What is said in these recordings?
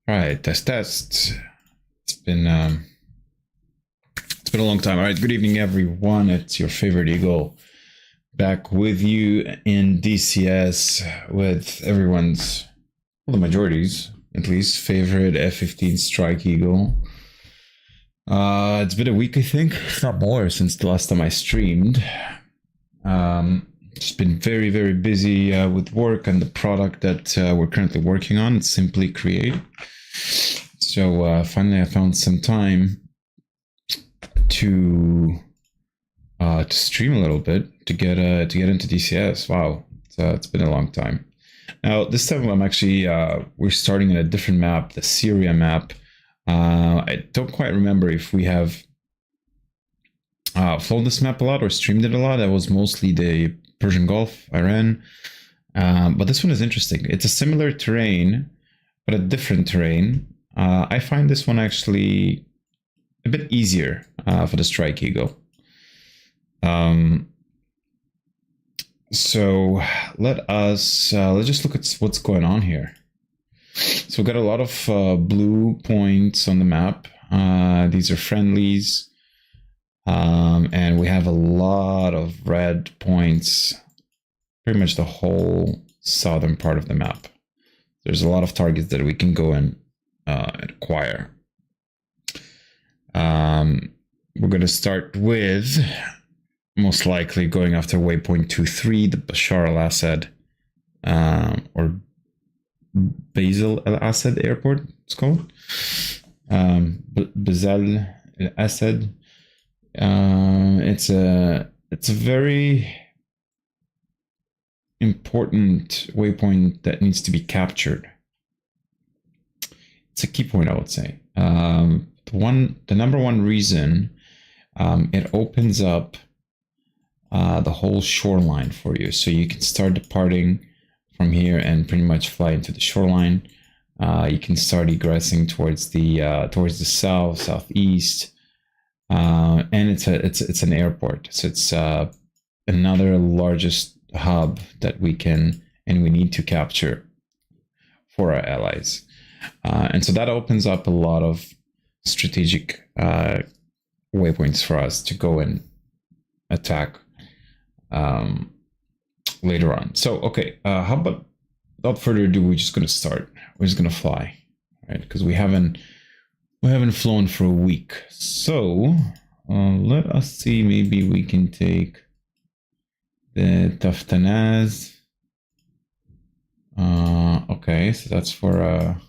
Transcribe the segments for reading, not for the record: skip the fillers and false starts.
Right, test. It's been a long time. All right, good evening, everyone. It's your favorite Eagle back with you in DCS with everyone's, well, the majority's at least, favorite F-15E Strike Eagle. It's been a week, I think, if not more, since the last time I streamed. Just been very, very busy with work and the product that we're currently working on. It's Simply Create. So finally, I found some time to stream a little bit to get into DCS. Wow, it's been a long time. Now this time I'm actually we're starting in a different map, the Syria map. I don't quite remember if we have flown this map a lot or streamed it a lot. That was mostly the Persian Gulf, Iran. But this one is interesting. It's a similar terrain, but a different terrain. I find this one actually a bit easier for the Strike Eagle. So let's just look at what's going on here. So we've got a lot of blue points on the map. These are friendlies. And we have a lot of red points, pretty much the whole southern part of the map. There's a lot of targets that we can go and acquire. We're going to start with most likely going after waypoint 23, the Bashar al-Assad or Basil al-Assad airport, it's called. Basil al-Assad. It's a very important waypoint that needs to be captured. It's a key point, I would say. The number one reason it opens up the whole shoreline for you, so you can start departing from here and pretty much fly into the shoreline. You can start egressing towards the south, southeast. And it's an airport, so it's another largest hub that we need to capture for our allies, and so that opens up a lot of strategic waypoints for us to go and attack later on. So okay, how about without further ado, we're just gonna start. We're just gonna fly, right? Because we haven't flown for a week. So let us see, maybe we can take the Taftanaz. Okay, so that's for a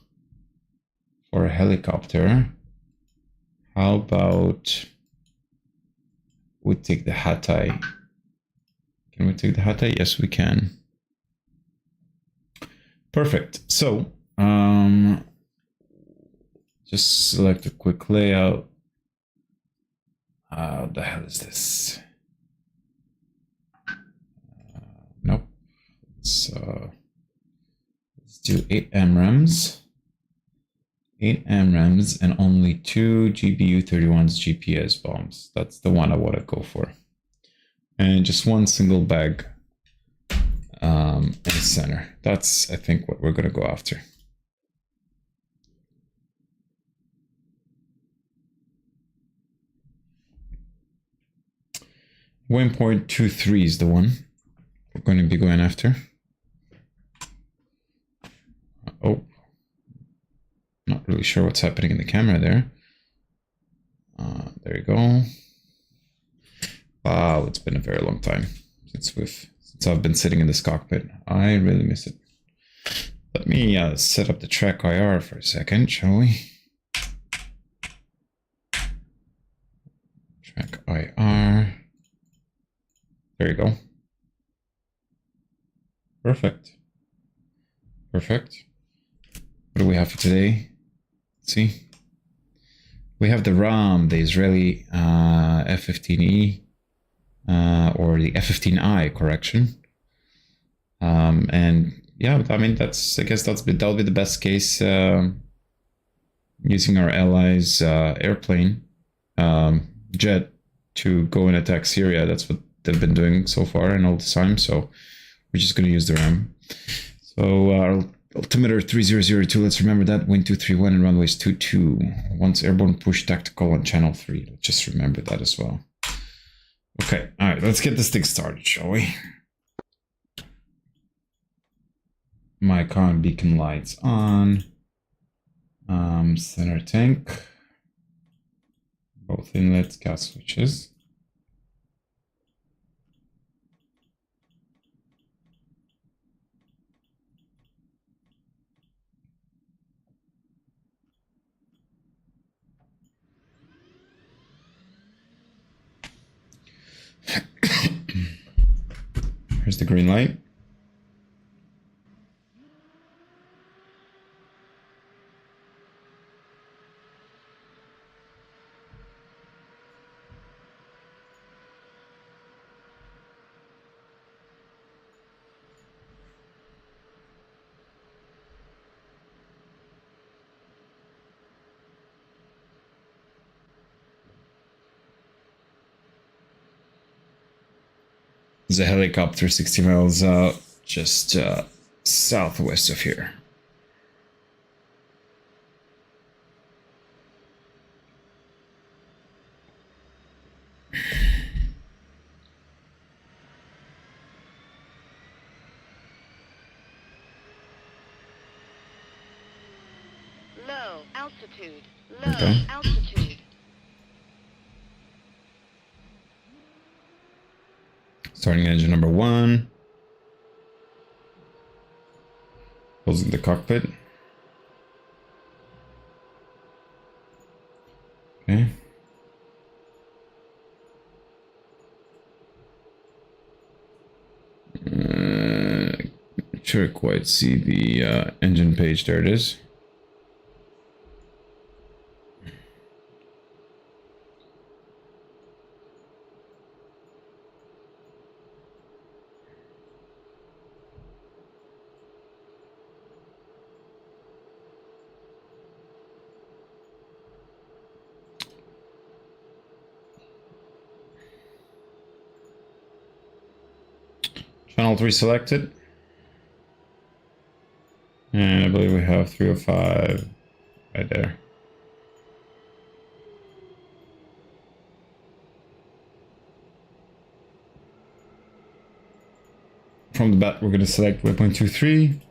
helicopter. How about we take the Hatay? Can we take the Hatay? Yes, we can. Perfect. So just select a quick layout. What the hell is this? Nope. Let's do 8 MRAMs. 8 MRAMs and only 2 GBU-31's GPS bombs. That's the one I want to go for. And just one single bag in the center. That's, I think, what we're going to go after. Waypoint 23 is the one we're going to be going after. Oh, not really sure what's happening in the camera there. There you go. Wow, it's been a very long time since I've been sitting in this cockpit. I really miss it. Let me set up the track IR for a second, shall we? Track IR. There you go. Perfect. Perfect. What do we have for today? Let's see. We have the RAM, the Israeli F-15E, or the F-15I, correction. And yeah, I mean, I guess that'll be the best case, using our allies' airplane, jet, to go and attack Syria. That's what they've been doing so far and all the time, so we're just going to use the RAM. So Altimeter 3002, let's remember that. Wind 231 and runways 22. Once airborne, push tactical on channel 3. Let's just remember that as well. Okay, alright, let's get this thing started, shall we? My con beacon lights on. Center tank. Both inlets, gas switches. Here's the green light. There's a helicopter 60 miles out, just southwest of here. Low altitude. Low altitude. Starting engine number 1. Closing the cockpit. Okay. Not sure I quite see the engine page. There it is. Channel 3 selected. And I believe we have 305 right there. From the bat, we're going to select waypoint 23.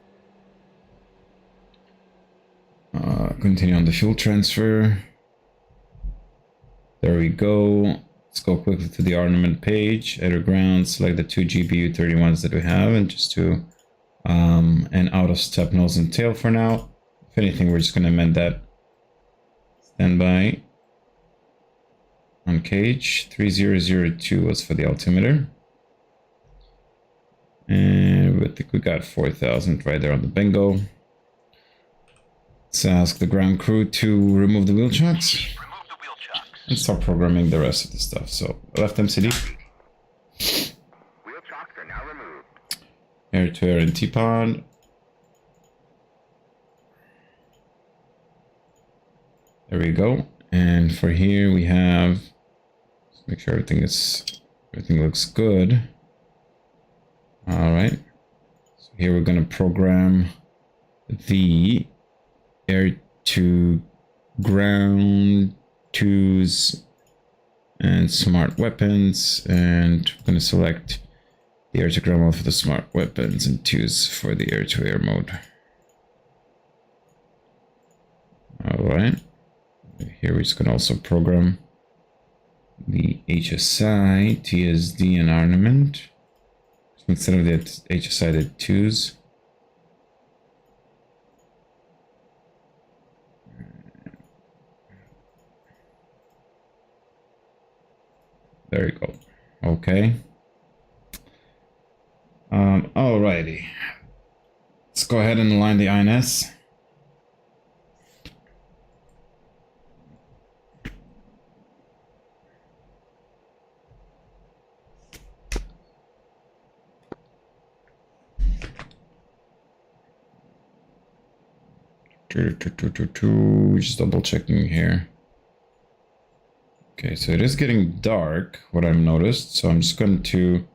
Continue on the fuel transfer. There we go. Let's go quickly to the armament page. Air ground, select the 2 GBU 31s that we have, and just do an out of step nose and tail for now. If anything, we're just going to amend that. Standby on cage. 3002 was for the altimeter. And I think we got 4,000 right there on the bingo. Let's ask the ground crew to remove the wheel chocks. And start programming the rest of the stuff. So, left MCD. Wheel chocks are now removed. Air to air and T-pod. There we go. And for here we have, let's make sure everything looks good. All right. So here we're going to program the air to ground twos and smart weapons, and I'm going to select the air to ground mode for the smart weapons and twos for the air to air mode. All right. Here we're just going to also program the HSI, TSD, and armament. So instead of the HSI, the twos. There you go. Okay. Alrighty. Let's go ahead and align the INS. Just double checking here. Okay, so it is getting dark, what I've noticed, so I'm just going to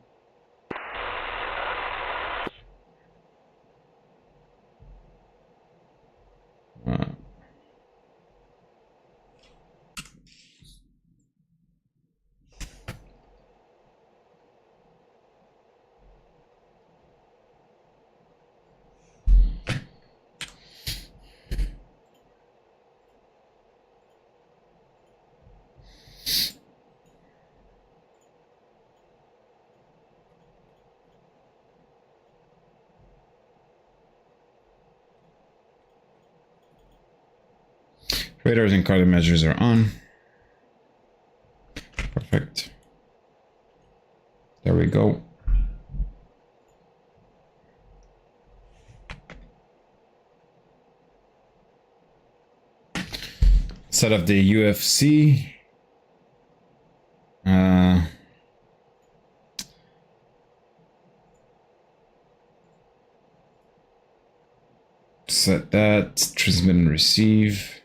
Radars and countermeasures are on. Perfect. There we go. Set up the UFC. Set that, transmit and receive.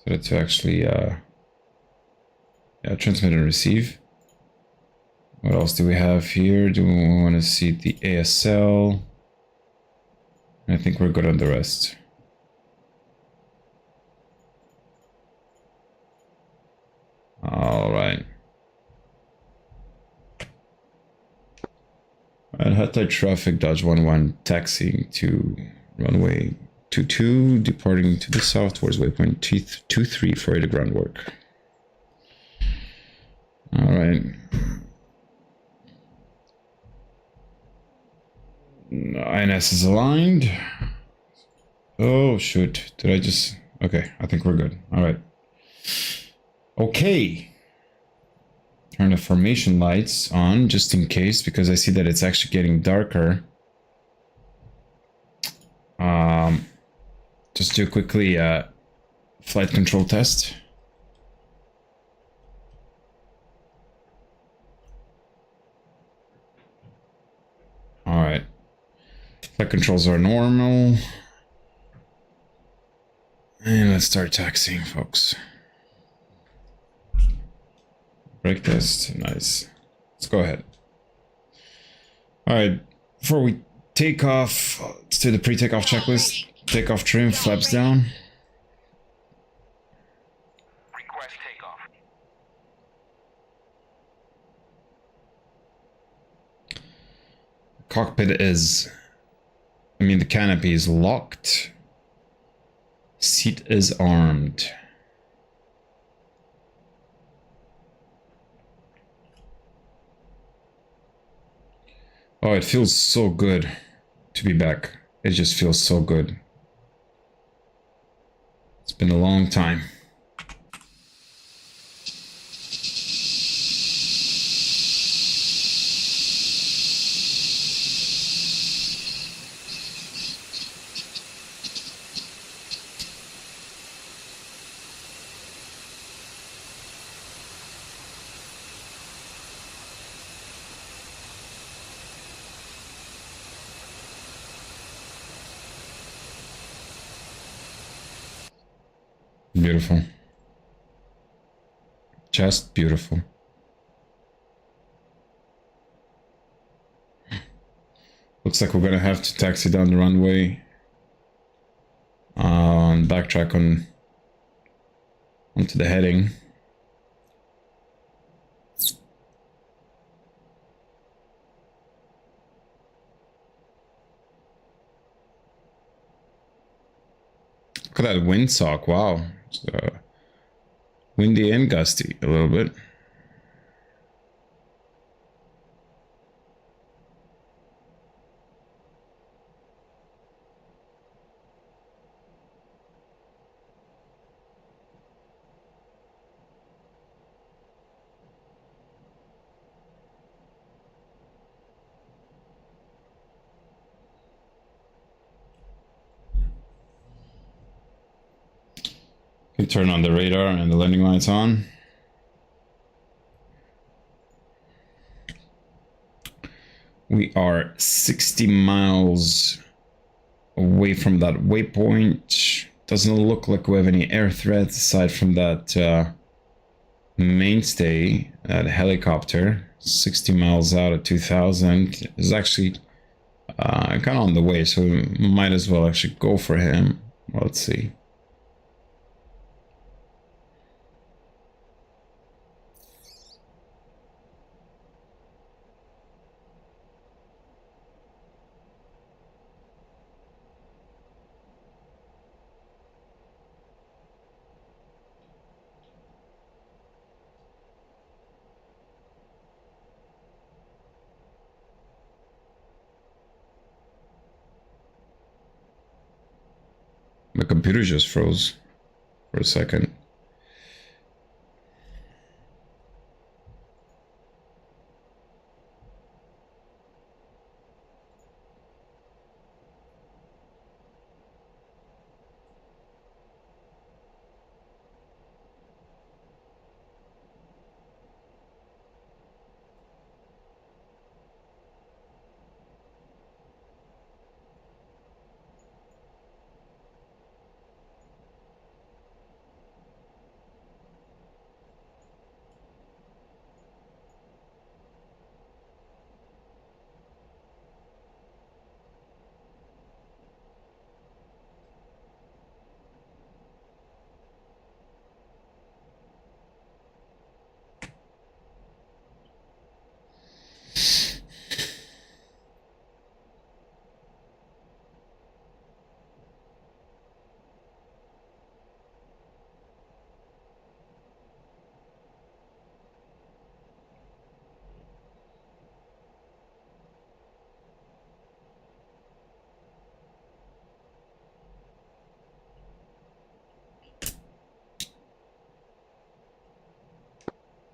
Set it to actually, yeah, transmit and receive. What else do we have here? Do we want to see the ASL? I think we're good on the rest. All right. At Hatay traffic, Dodge 11, taxiing to runway 22, departing to the south towards waypoint 23 for radar groundwork. All right. INS is aligned. Oh, shoot. Did I just... Okay, I think we're good. All right. Okay. Turn the formation lights on just in case, because I see that it's actually getting darker. Just do quickly flight control test. All right. Flight controls are normal. And let's start taxiing, folks. Brake test, nice. Let's go ahead. All right, before we take off, let's do the pre-takeoff checklist. Takeoff trim, flaps down. Request takeoff. Cockpit is, the canopy is locked. Seat is armed. Oh, it feels so good to be back. It just feels so good. It's been a long time. Beautiful. Just beautiful. Looks like we're gonna have to taxi down the runway. And backtrack onto the heading. Look at that windsock, wow. It's, windy and gusty a little bit. You turn on the radar and the landing lights on. We are 60 miles away from that waypoint. Doesn't look like we have any air threats aside from that mainstay, that helicopter. 60 miles out at 2000 is actually kind of on the way, so we might as well actually go for him. Let's see. My computer just froze. for a second.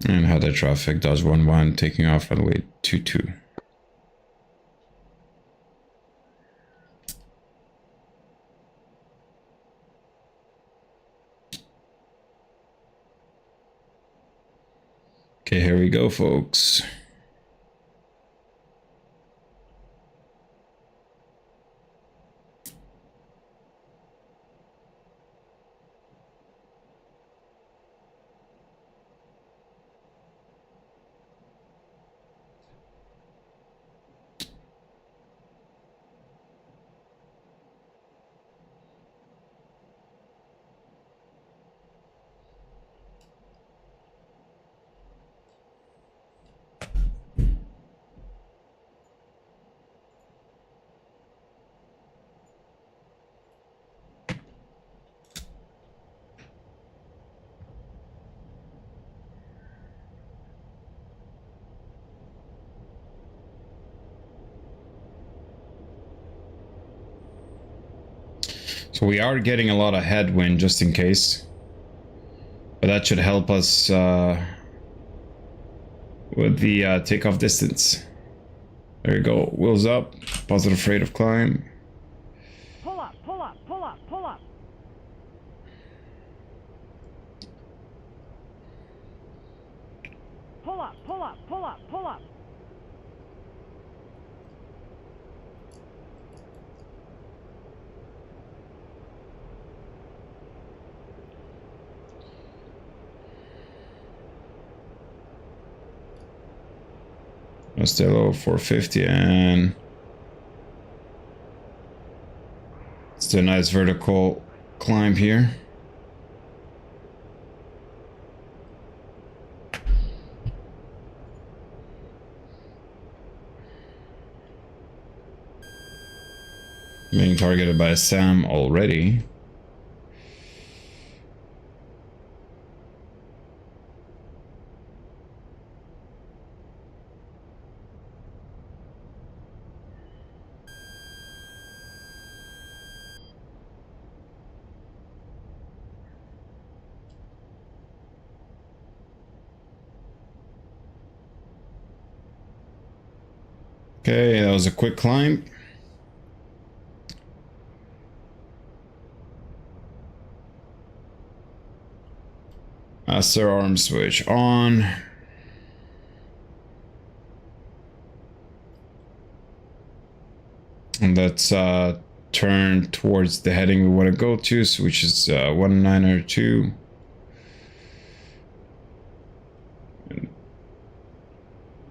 And header traffic, Dodge 11, taking off runway 22. Okay, here we go, folks. So we are getting a lot of headwind just in case. But that should help us with the takeoff distance. There you go. Wheels up. Positive rate of climb. Pull up, pull up, pull up, pull up. Pull up, pull up, pull up, pull up. Costello 450 and it's a nice vertical climb here. Being targeted by Sam already. Okay, that was a quick climb. Master arm switch on. And let's turn towards the heading we want to go to, so which is 1902.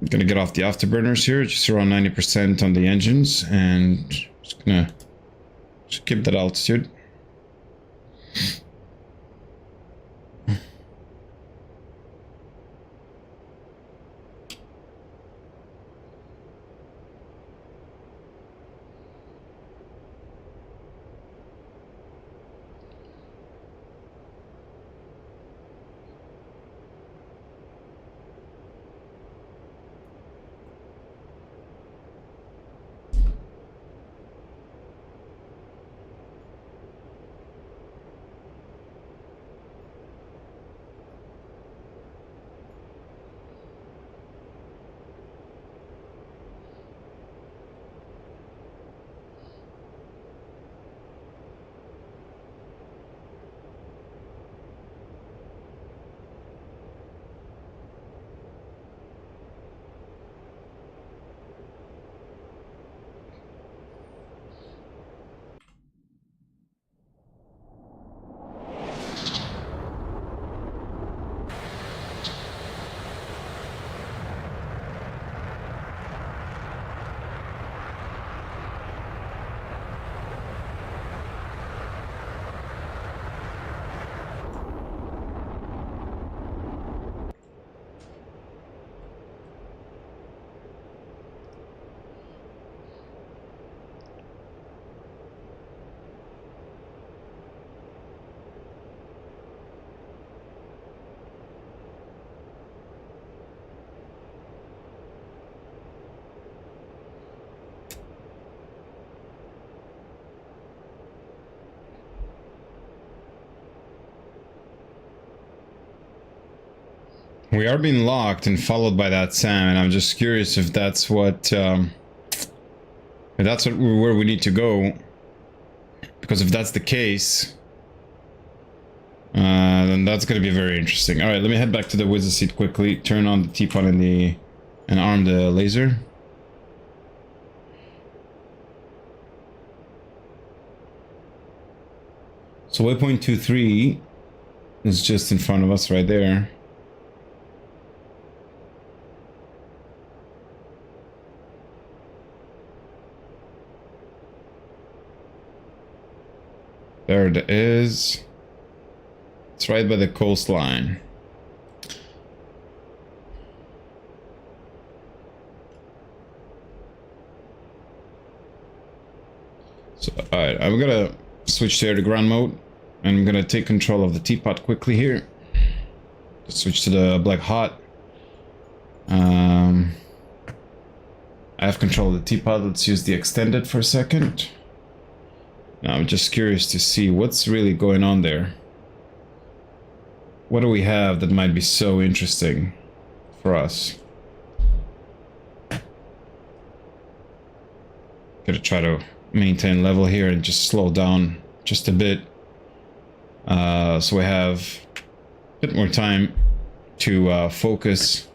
I'm gonna get off the afterburners here, just around 90% on the engines, and just gonna keep that altitude. We are being locked and followed by that SAM, and I'm just curious if that's what, where we need to go. Because if that's the case, then that's going to be very interesting. All right, let me head back to the wizard seat quickly. Turn on the teapot and arm the laser. So waypoint 23 is just in front of us right there. There it is. It's right by the coastline. So, alright, I'm gonna switch to air to ground mode. And I'm gonna take control of the teapot quickly here. Switch to the black hot. I have control of the teapot. Let's use the extended for a second. Now I'm just curious to see what's really going on there. What do we have that might be so interesting for us? Gotta try to maintain level here and just slow down just a bit. So we have a bit more time to focus.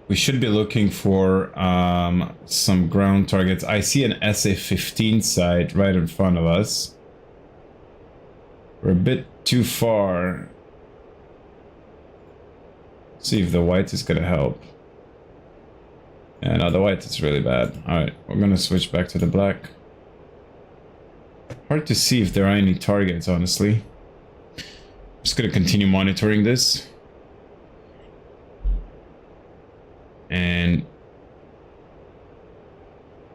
We should be looking for some ground targets. I see an SA-15 site right in front of us. We're a bit too far. Let's see if the white is gonna help. Yeah, no, the white is really bad. Alright, we're gonna switch back to the black. Hard to see if there are any targets, honestly. I'm just gonna continue monitoring this. And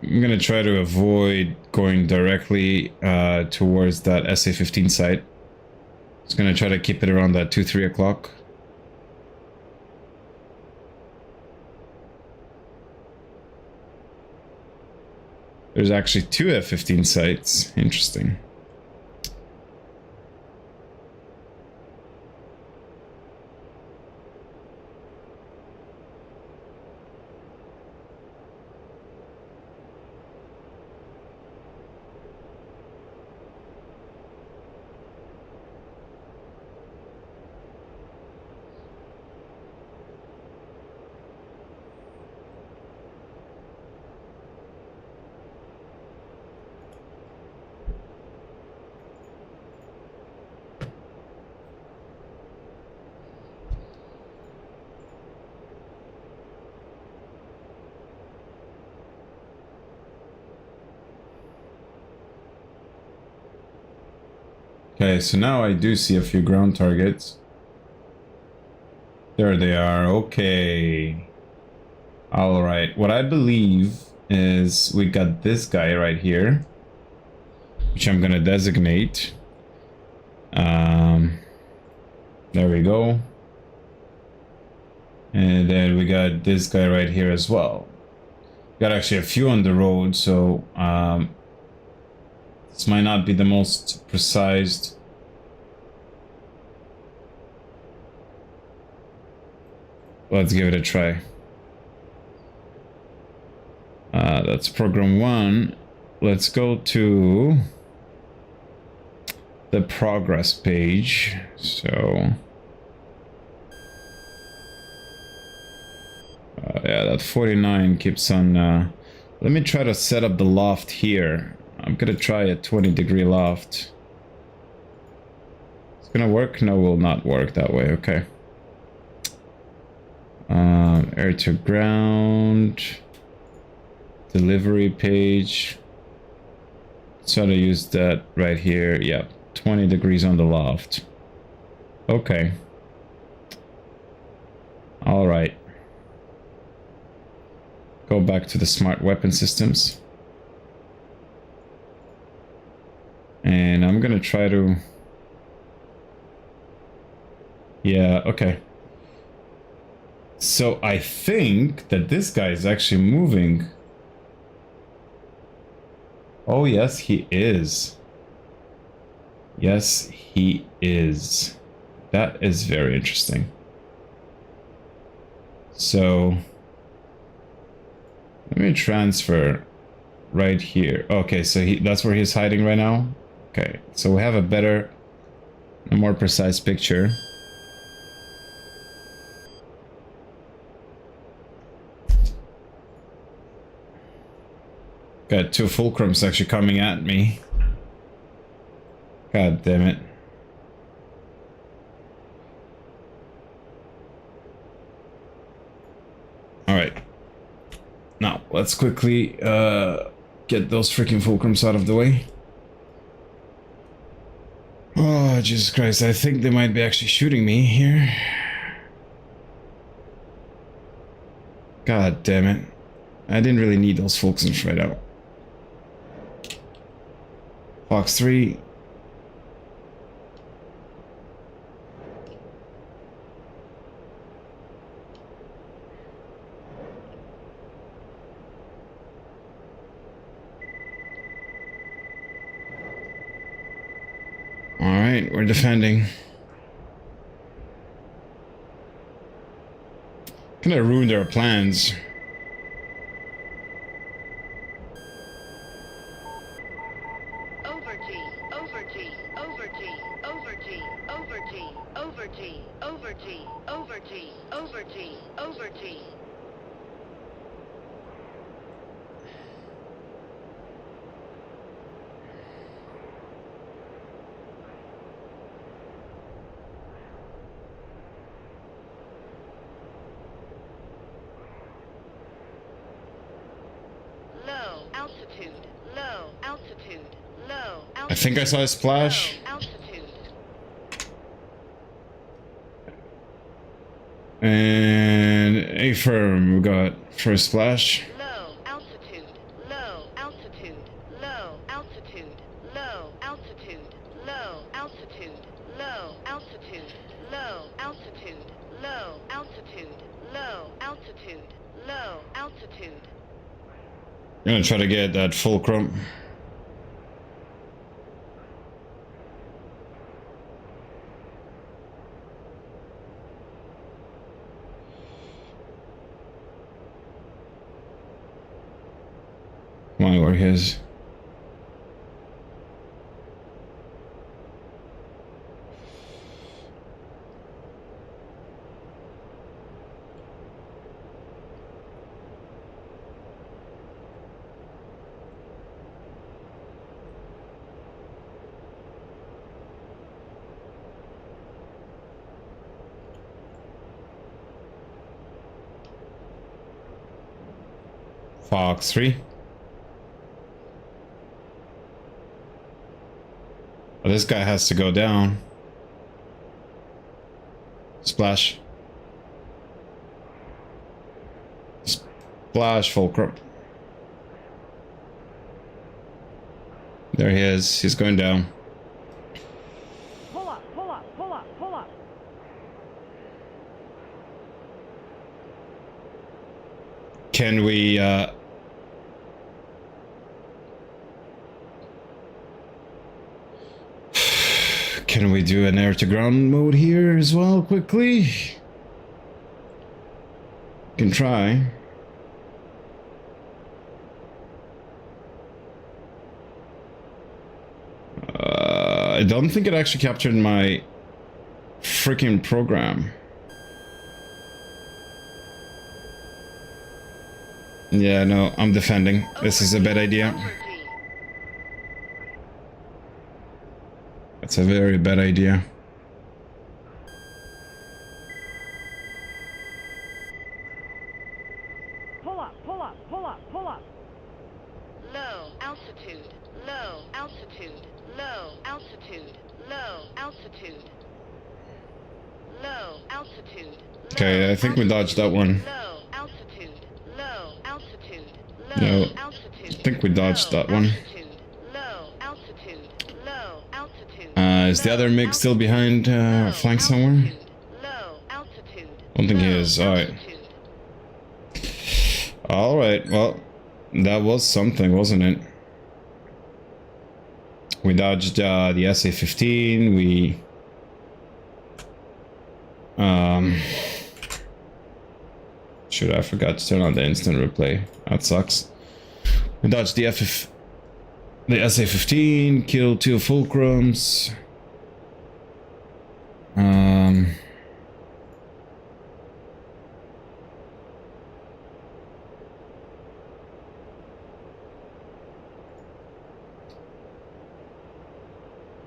I'm gonna try to avoid going directly towards that SA-15 site. Just gonna try to keep it around that 2-3 o'clock. There's actually 2 F-15 sites. Interesting. Okay, so now I do see a few ground targets. There they are. Okay. All right. What I believe is we got this guy right here, which I'm gonna designate. There we go. And then we got this guy right here as well. Got actually a few on the road, so this might not be the most precise. Let's give it a try. That's program 1. Let's go to the progress page. So yeah, that 49 keeps on. Let me try to set up the loft here. I'm gonna try a 20-degree loft. It's gonna work? No, will not work that way. Okay. Air to ground. Delivery page. So to use that right here. Yep, 20 degrees on the loft. Okay. All right. Go back to the smart weapon systems. try to... Yeah, okay. So I think that this guy is actually moving. Oh, yes, he is. Yes, he is. That is very interesting. So let me transfer right here. Okay, so that's where he's hiding right now. Okay, so we have a better, a more precise picture. Got two fulcrums actually coming at me. God damn it. Alright. Now, let's quickly get those freaking fulcrums out of the way. Oh, Jesus Christ. I think they might be actually shooting me here. God damn it. I didn't really need those fulcrums right out. Fox 3. Alright, we're defending. Kinda ruined our plans. Over G, over G, over G, over G, over G, over G, over G, over G, over G, over G. Low altitude, low altitude, low altitude. I think I saw a splash. Low altitude. And a firm, we got first splash. Low altitude, low altitude, low altitude, low altitude, low altitude, low altitude, low altitude, low altitude, low altitude, low altitude. I'm gonna try to get that fulcrum. Come on, where he is. Fox 3. Oh, this guy has to go down. Splash. Splash, fulcrum. There he is. He's going down. Pull up, pull up, pull up, pull up. Can we, can we do an air-to-ground mode here as well, quickly? Can try. I don't think it actually captured my freaking program. Yeah, no, I'm defending. This is a bad idea. Over G. That's a very bad idea. Pull up, pull up, pull up, pull up. Low altitude, low altitude, low altitude, low altitude, low altitude. Okay, I think we dodged that one. Low altitude, low altitude, No, low altitude. I think we dodged that one. Low altitude, low altitude, low altitude. Is the other MiG still behind flank somewhere? Low altitude. I don't think he Low is. Alright. altitude. Alright, well, that was something, wasn't it? We dodged the SA-15, we... Shoot, I forgot to turn on the instant replay. That sucks. We dodged the SA-15, killed 2 fulcrums.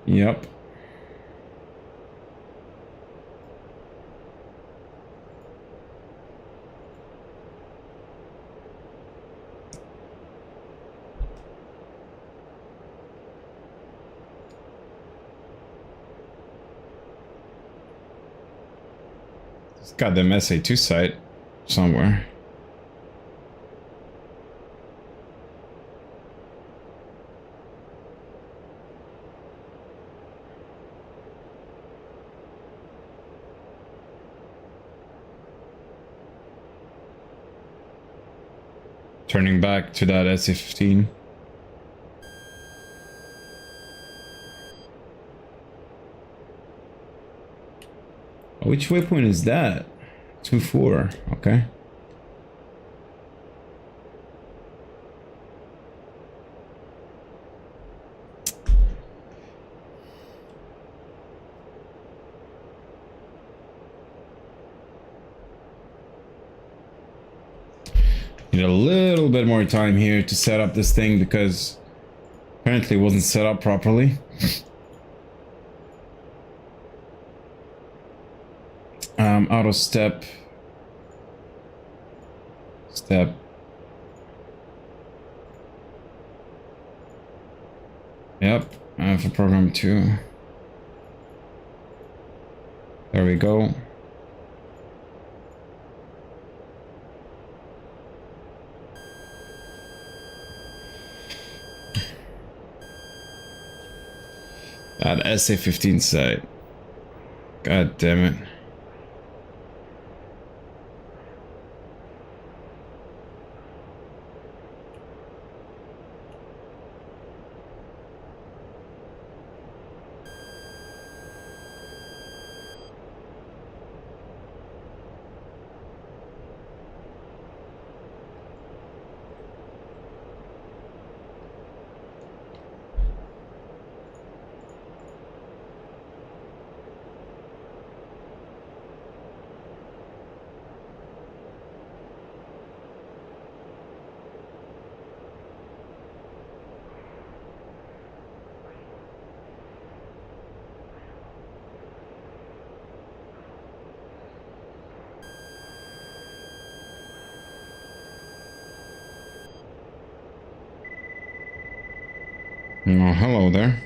Yep. It's got them SA-2 site somewhere. Turning back to that SA-15. Which waypoint is that? 2-4, okay. Need a little bit more time here to set up this thing because apparently it wasn't set up properly. Auto step. Step. Yep, for program 2. There we go. That SA-15 site. God damn it. Oh, hello there.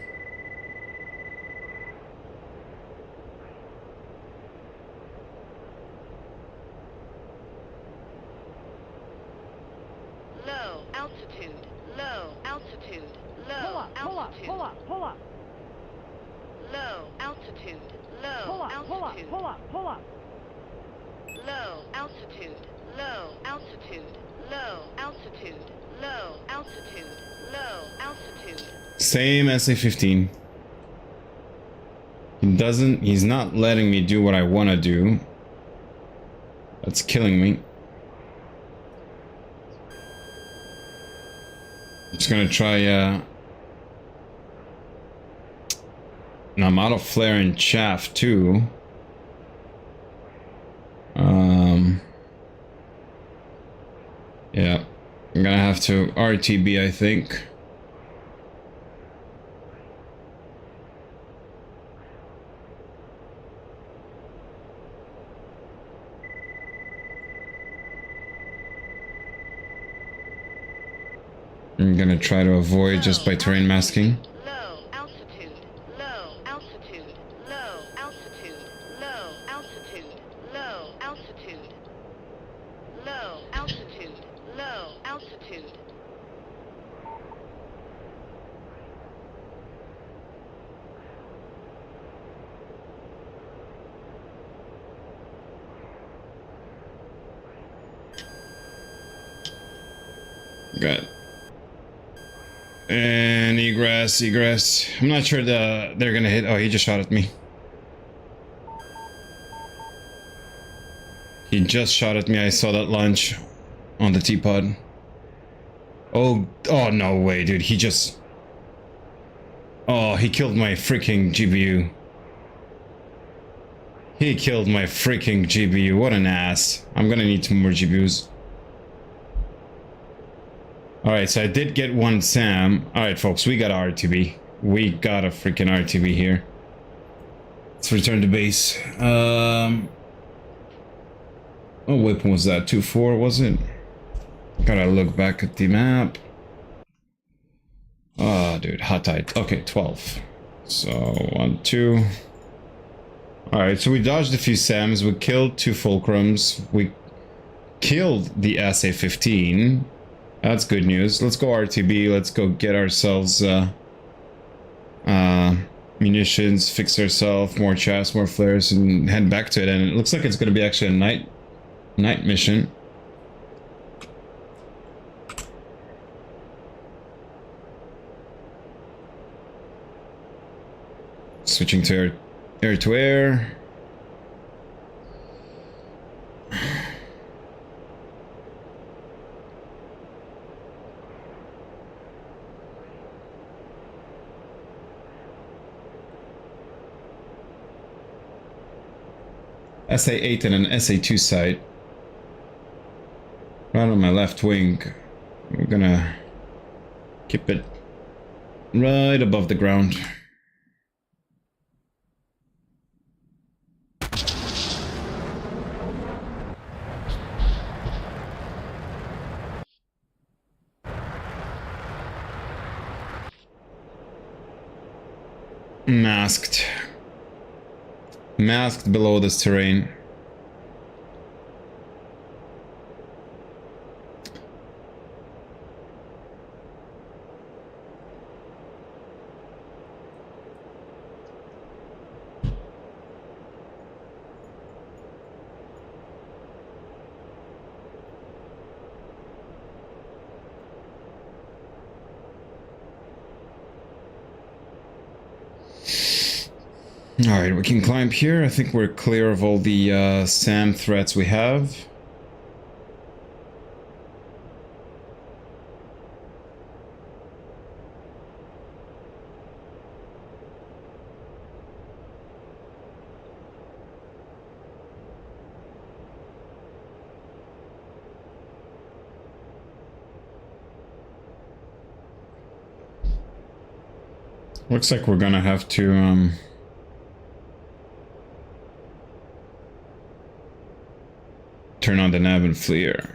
Low altitude. Low altitude. Pull Low up, pull up, altitude. pull up, pull up. Low altitude. Low Pull up, pull up, altitude. pull up, pull up. Low altitude. Low altitude. Low altitude. Low altitude. Low altitude. Same SA-15. He's not letting me do what I want to do. That's killing me. I'm just gonna try, and I'm out of flare and chaff too. Yeah, I'm gonna have to RTB, I think. I'm gonna try to avoid just by terrain masking. Low altitude. Low altitude. Low altitude. Low altitude. Low altitude. Low altitude. Low altitude. Good. And egress. I'm not sure they're gonna hit. Oh, he just shot at me. He just shot at me. I saw that launch on the teapot. Oh no way, dude. He just... Oh, he killed my freaking GPU. He killed my freaking GPU. What an ass. I'm gonna need some more GPUs. Alright, so I did get one SAM. Alright, folks, we got a RTB. We got a freaking RTB here. Let's return to base. What weapon was that? 2-4, was it? Gotta look back at the map. Oh, dude, hot tight. Okay, 12. So, 1, 2. Alright, so we dodged a few SAMs. We killed 2 Fulcrums. We killed the SA-15. That's good news. Let's go RTB. Let's go get ourselves munitions, fix ourselves, more chaffs, more flares, and head back to it. And it looks like it's going to be actually a night mission. Switching to air to air. SA-8 and an SA-2 site. Right on my left wing. We're gonna keep it right above the ground. Masked below this terrain. Alright, we can climb here. I think we're clear of all the SAM threats we have. Looks like we're gonna have to turn on the nav and FLIR.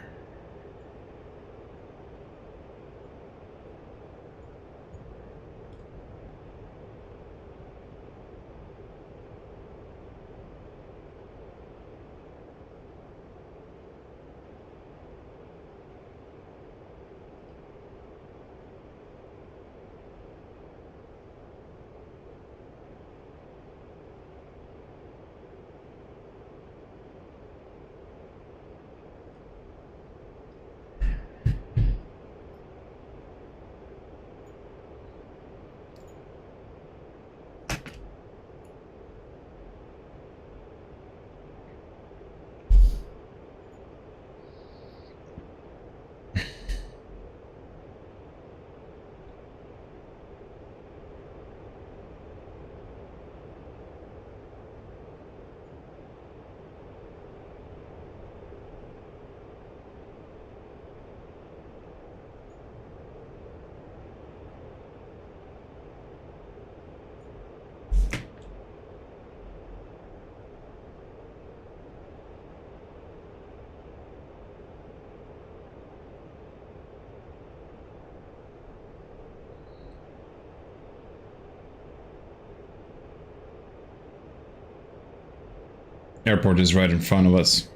Airport is right in front of us.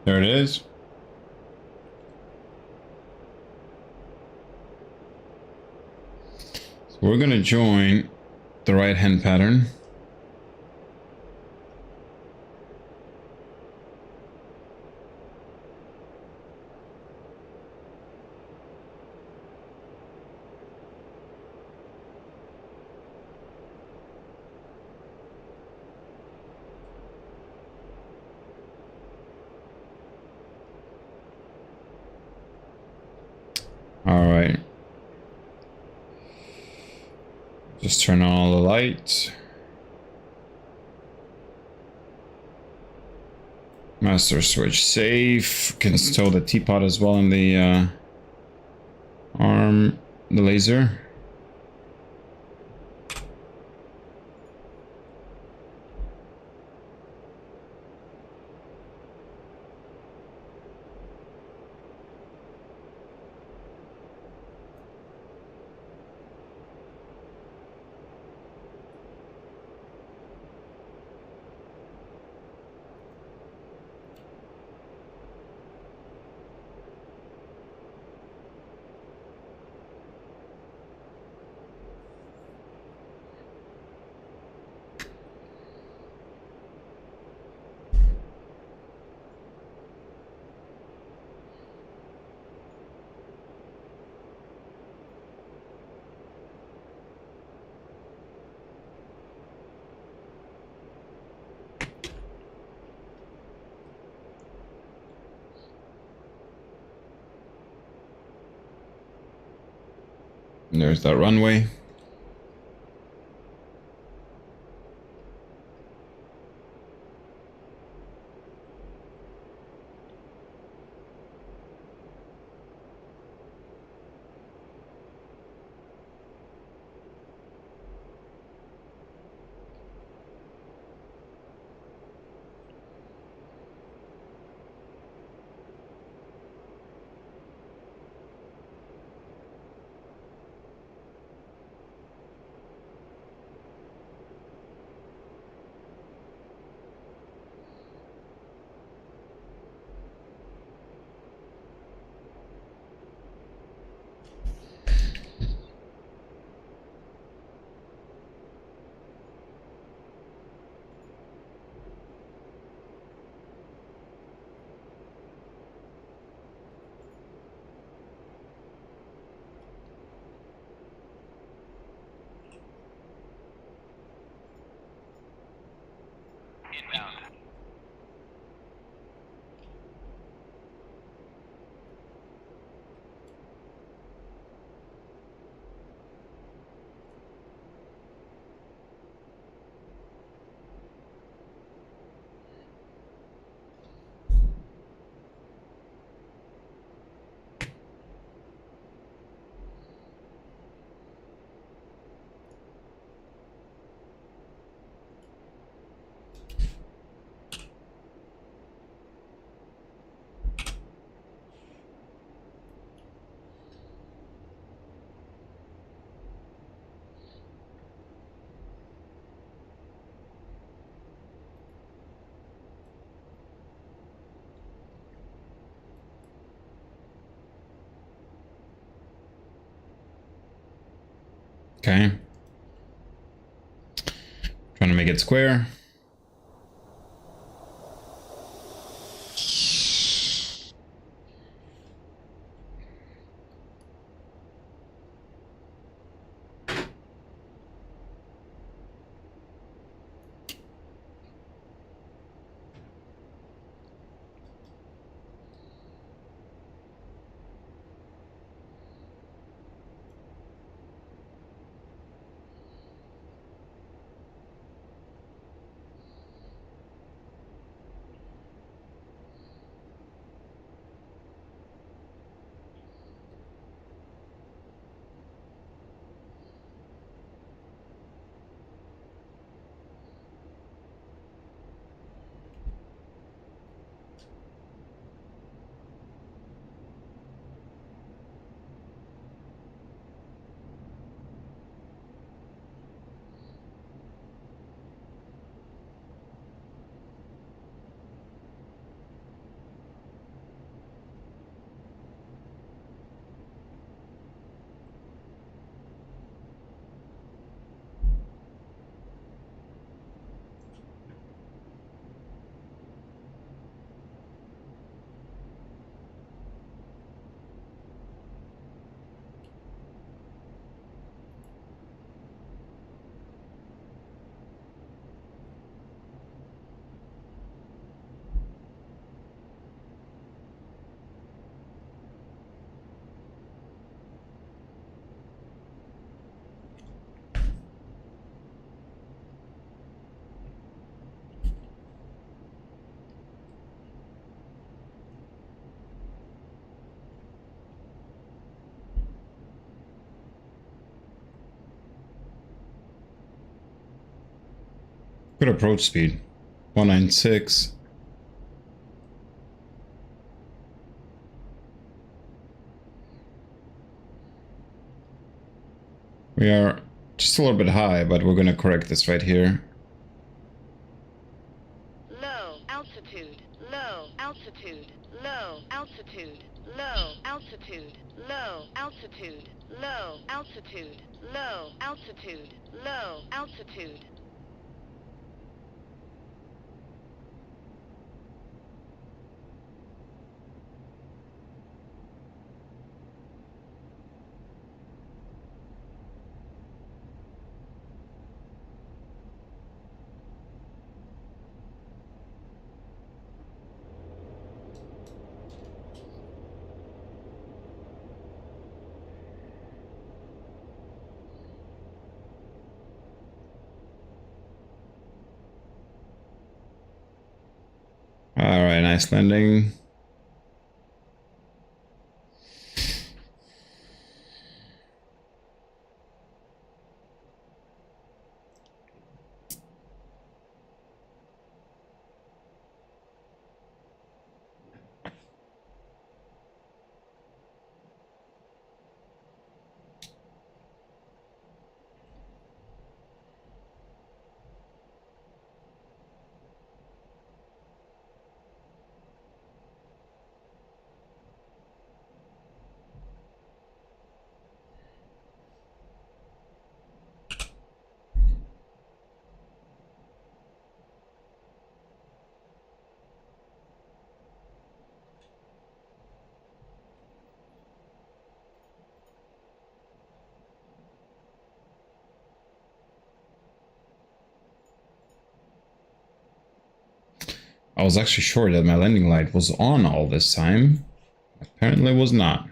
There it is. So we're going to join the right hand pattern. All right. Just turn on all the lights. Master switch safe. Can stow the teapot as well in the arm, the laser. And there's that runway. Inbound. Okay. Trying to make it square. Good approach speed. 196. We are just a little bit high, but we're gonna correct this right here. Low altitude, low altitude, low altitude, low altitude, low altitude, low altitude, low altitude, low altitude. Alright, nice landing. I was actually sure that my landing light was on all this time. Apparently it was not.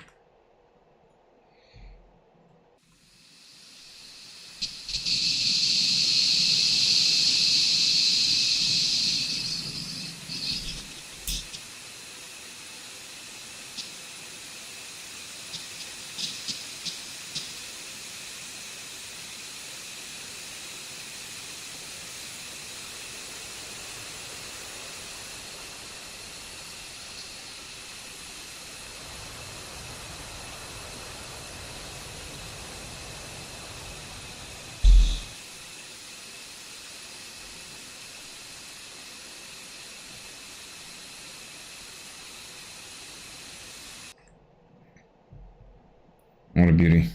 What a beauty.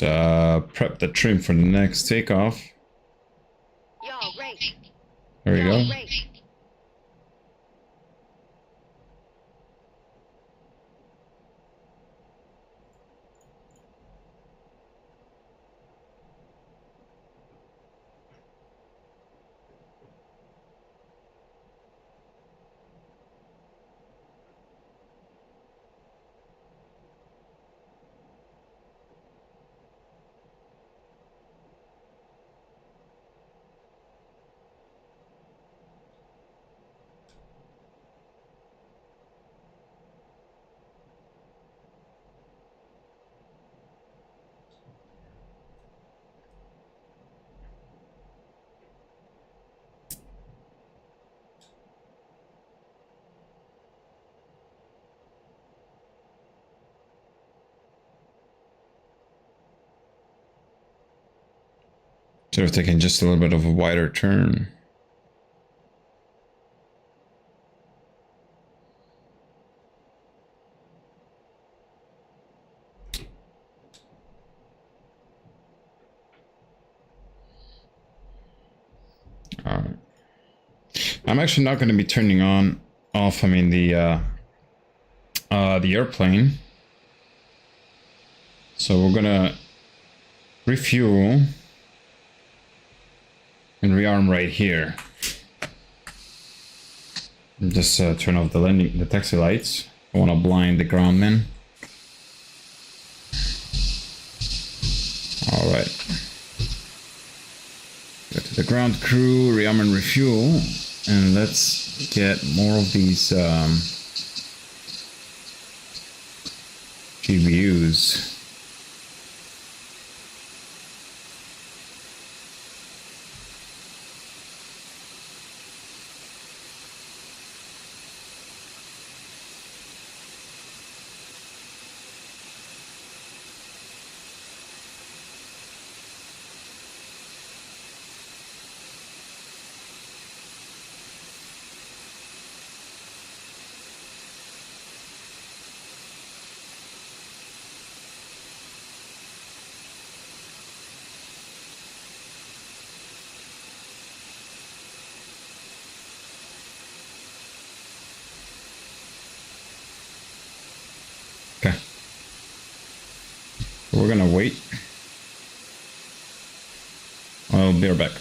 Let's prep the trim for the next takeoff. Y'all race. There we go. Y'all race. Should have taken just a little bit of a wider turn. Alright. I'm actually not going to be turning off, I mean, the airplane. So we're gonna refuel and rearm right here. Just turn off the taxi lights. I want to blind the groundman. All right. Go to the ground crew, rearm and refuel, and let's get more of these GBUs. So we're gonna wait. I'll be right back.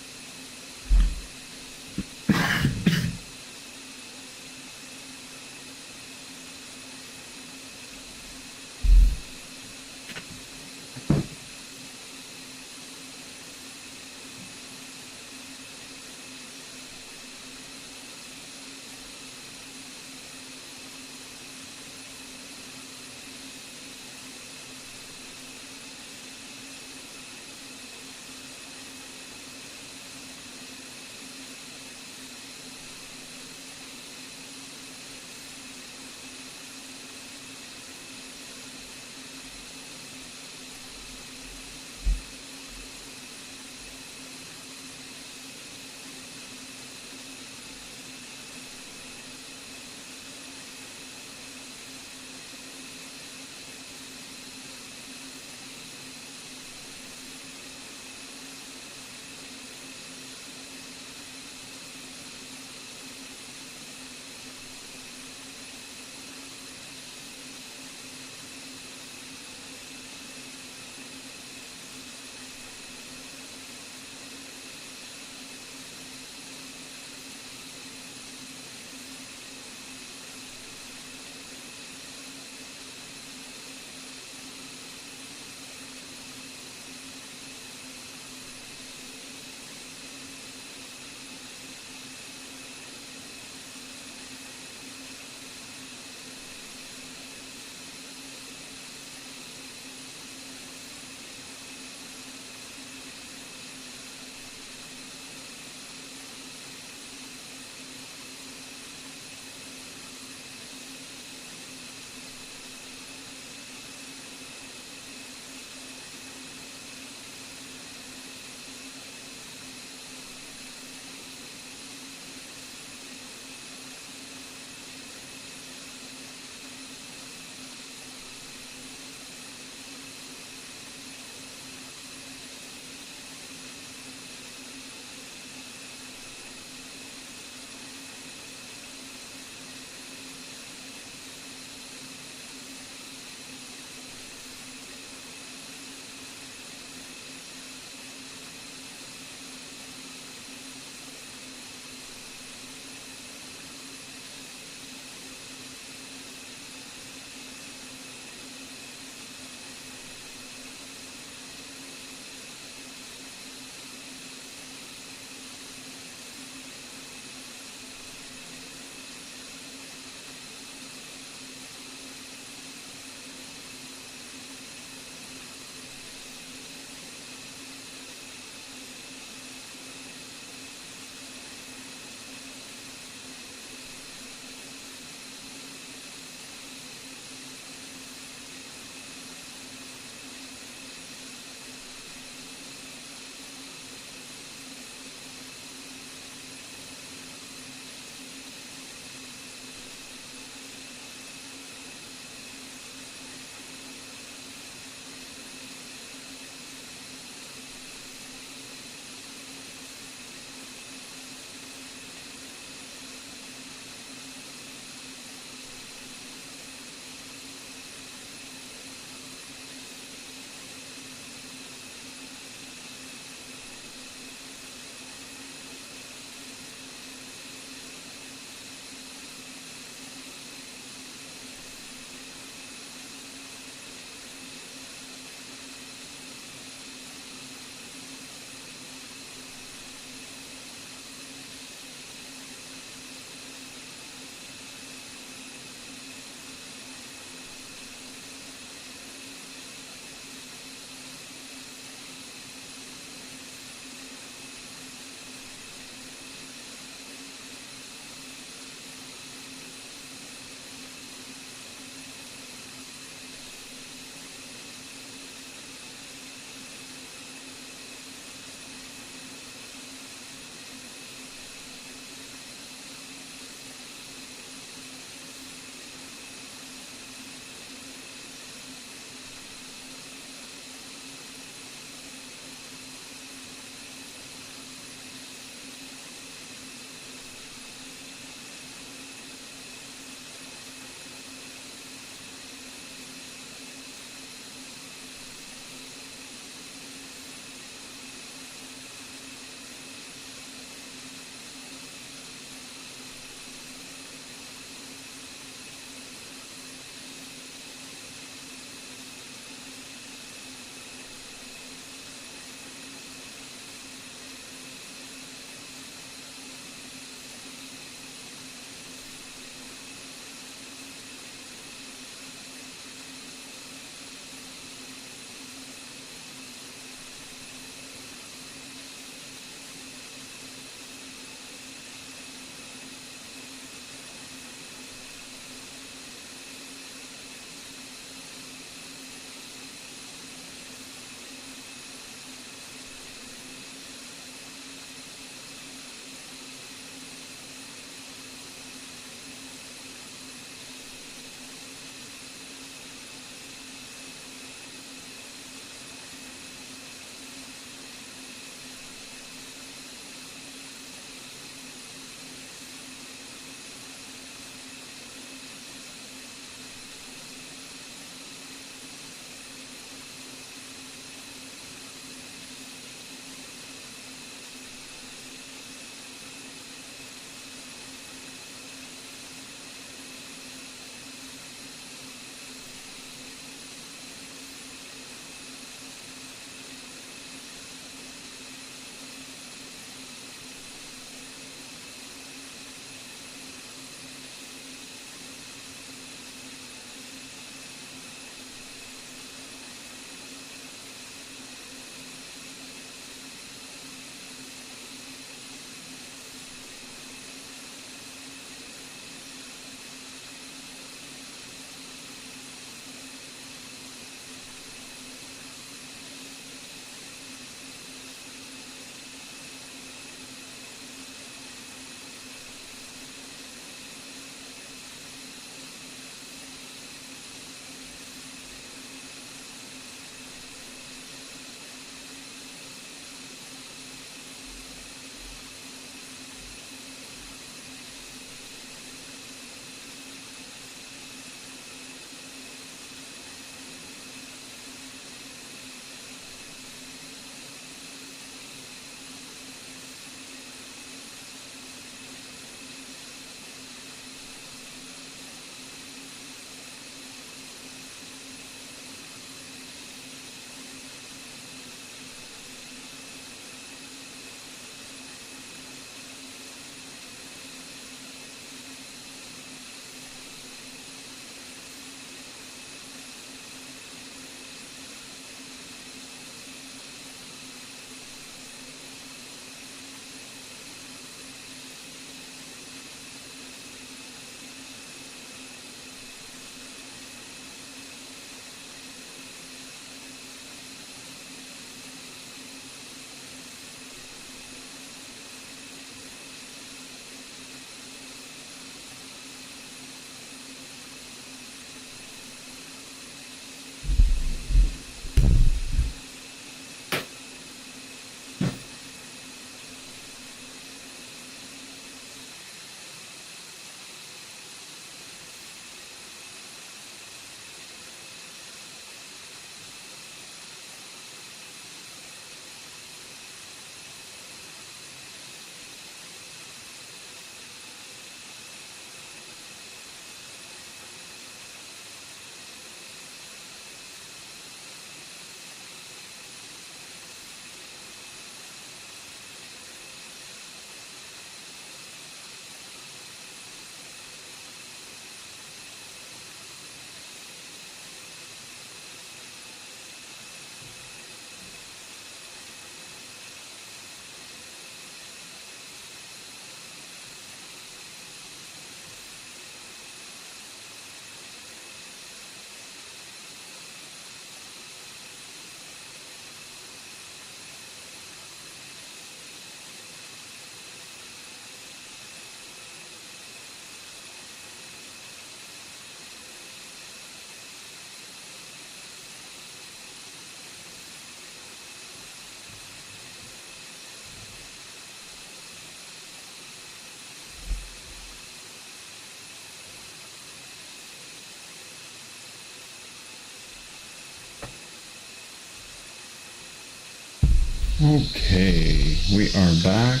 Okay, we are back.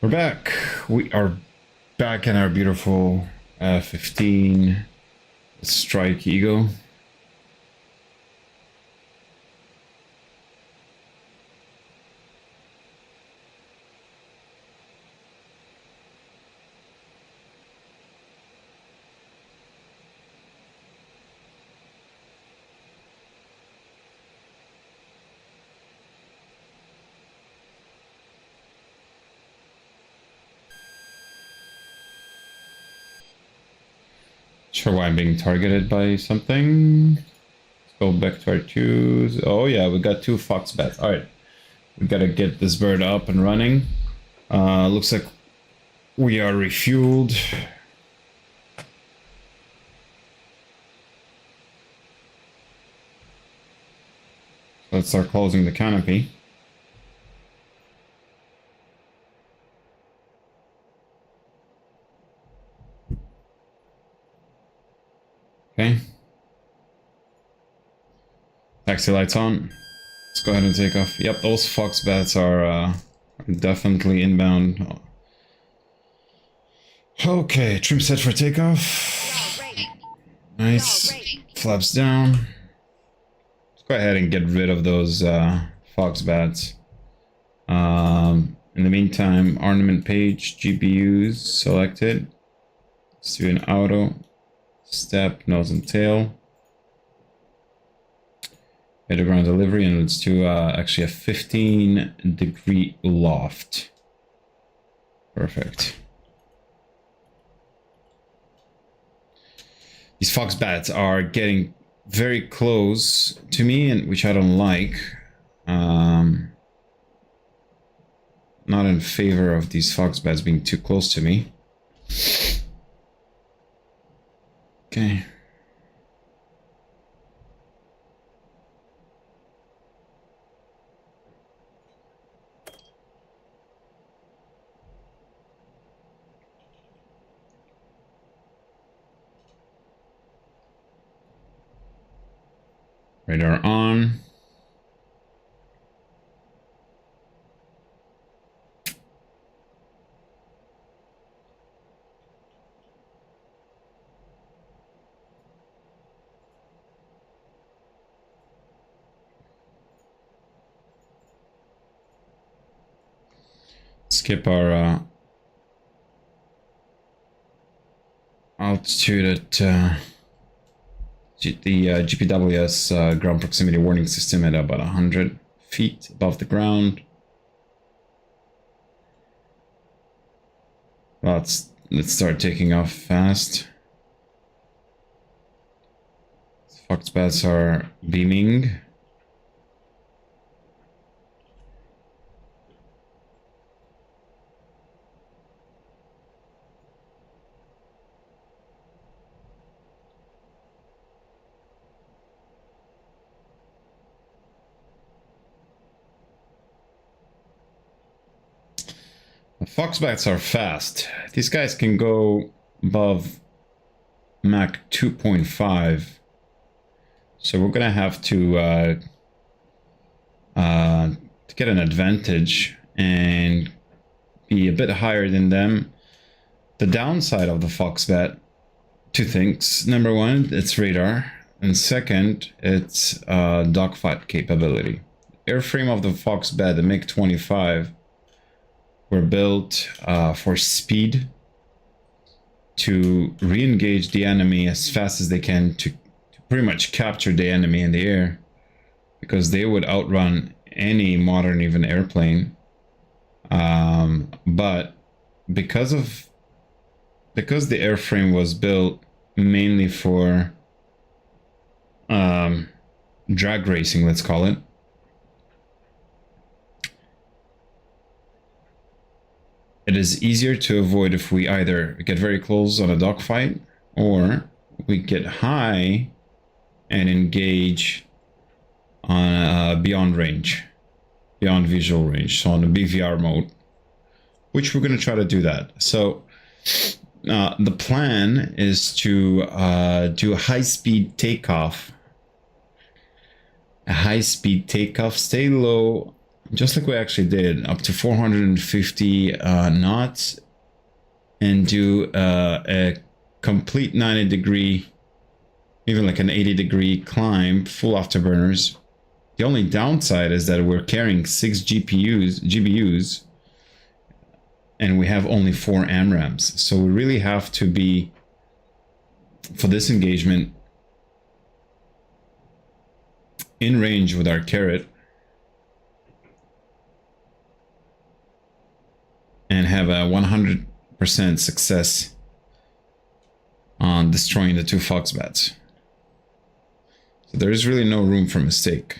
We're back. We are back in our beautiful F-15E Strike Eagle. Sure why I'm being targeted by something. Let's go back to our twos. Oh yeah, we got 2 fox bats. Alright. We gotta get this bird up and running. Looks like we are refueled. Let's start closing the canopy. Okay. Taxi lights on. Let's go ahead and take off. Yep, those fox bats are definitely inbound. Okay, trim set for takeoff. Nice. Flaps down. Let's go ahead and get rid of those fox bats. In the meantime, ornament page, GPUs selected. Let's do an auto. Step, nose and tail. Header ground delivery, and let's do actually a 15-degree loft. Perfect. These fox bats are getting very close to me, and which I don't like. Not in favor of these fox bats being too close to me. Okay. Radar on. Skip our altitude at the GPWS ground proximity warning system at about 100 feet above the ground. Let's start taking off fast. Fox bats are beaming. Fox bats are fast. These guys can go above Mach 2.5. So we're gonna have to get an advantage and be a bit higher than them. The downside of the fox bat, 2 things. Number 1, it's radar, and second, it's dogfight capability. Airframe of the fox bat, the MiG-25, were built for speed, to re-engage the enemy as fast as they can, to pretty much capture the enemy in the air, because they would outrun any modern even airplane. But because the airframe was built mainly for drag racing, let's call it, it is easier to avoid if we either get very close on a dogfight or we get high and engage on beyond range, beyond visual range, so on the BVR mode, which we're going to try to do that. So the plan is to do a high-speed takeoff a high-speed takeoff, stay low, just like we actually did, up to 450 knots, and do a complete 90-degree, even like an 80-degree climb, full afterburners. The only downside is that we're carrying 6 GBUs, and we have only 4 AMRAAMs. So we really have to be, for this engagement, in range with our carrot and have a 100% success on destroying the 2 Foxbats. So there is really no room for mistake.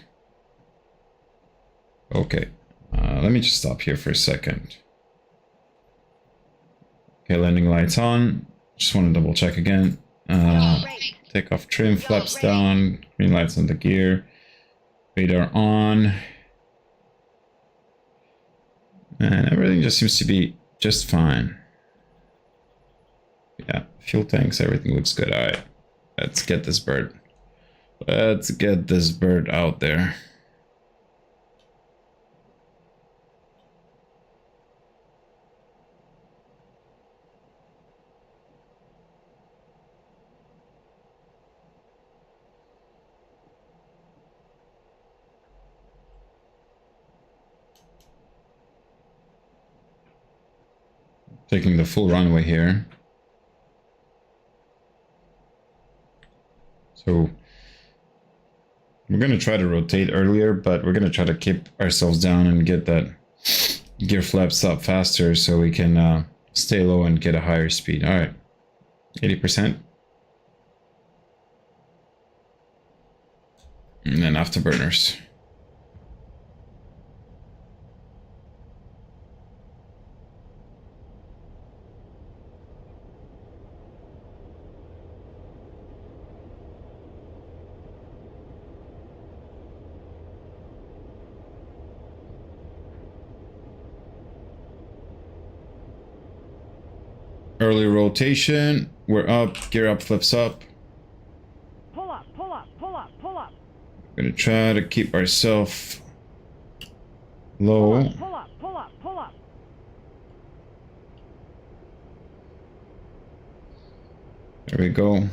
Okay, let me just stop here for a second. Okay, landing lights on. Just want to double check again. Take off trim, flaps down, green lights on the gear, radar on. And everything just seems to be just fine. Yeah, fuel tanks, everything looks good. All right, let's get this bird. Let's get this bird out there. Taking the full runway here. So we're going to try to rotate earlier, but we're going to try to keep ourselves down and get that gear flaps up faster so we can stay low and get a higher speed. All right, 80%. And then afterburners. Early rotation, we're up, gear up, flips up. Pull up, pull up, pull up, pull up. We're gonna try to keep ourselves low. Pull up, pull up, pull up. There we go.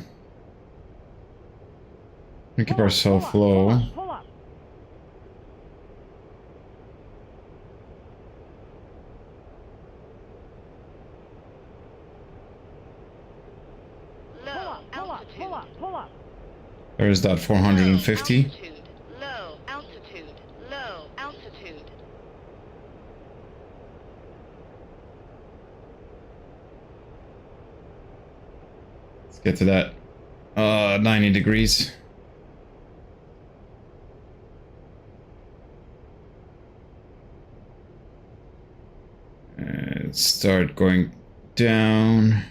We keep ourselves low. Pull up. Low altitude. Pull up, pull up. There's that 450. Low altitude. Low altitude. Let's get to that 90 degrees. And start going down.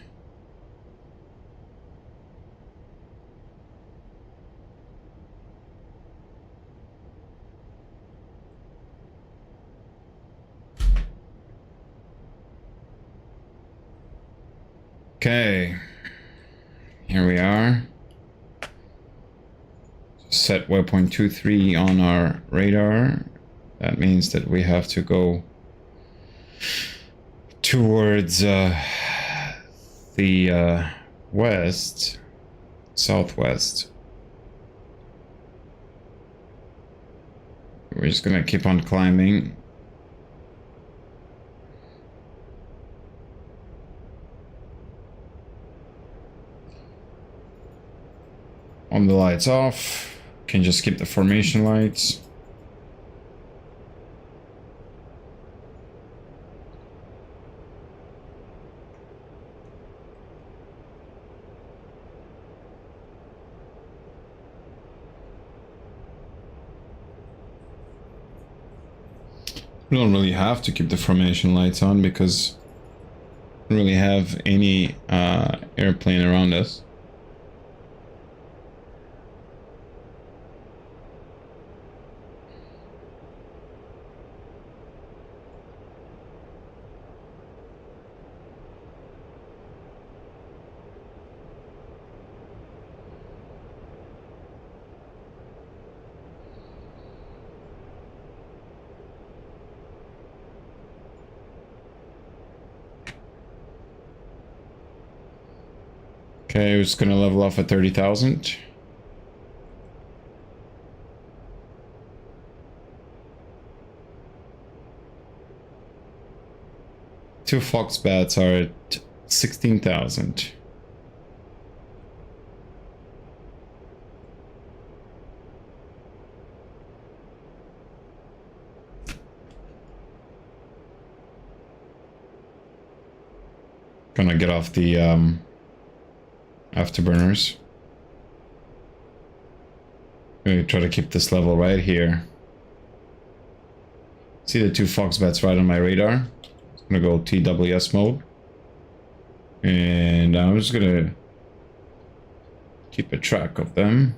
Okay, here we are. Set waypoint 23 on our radar. That means that we have to go towards the west, southwest. We're just gonna keep on climbing. On the lights off, can just keep the formation lights. We don't really have to keep the formation lights on because we don't really have any airplane around us. Okay, we're just gonna level off at 30,000. Two fox bats are at 16,000. Gonna get off the afterburners. Gonna try to keep this level right here. See the two fox bats right on my radar. I'm gonna go TWS mode. And I'm just gonna keep a track of them.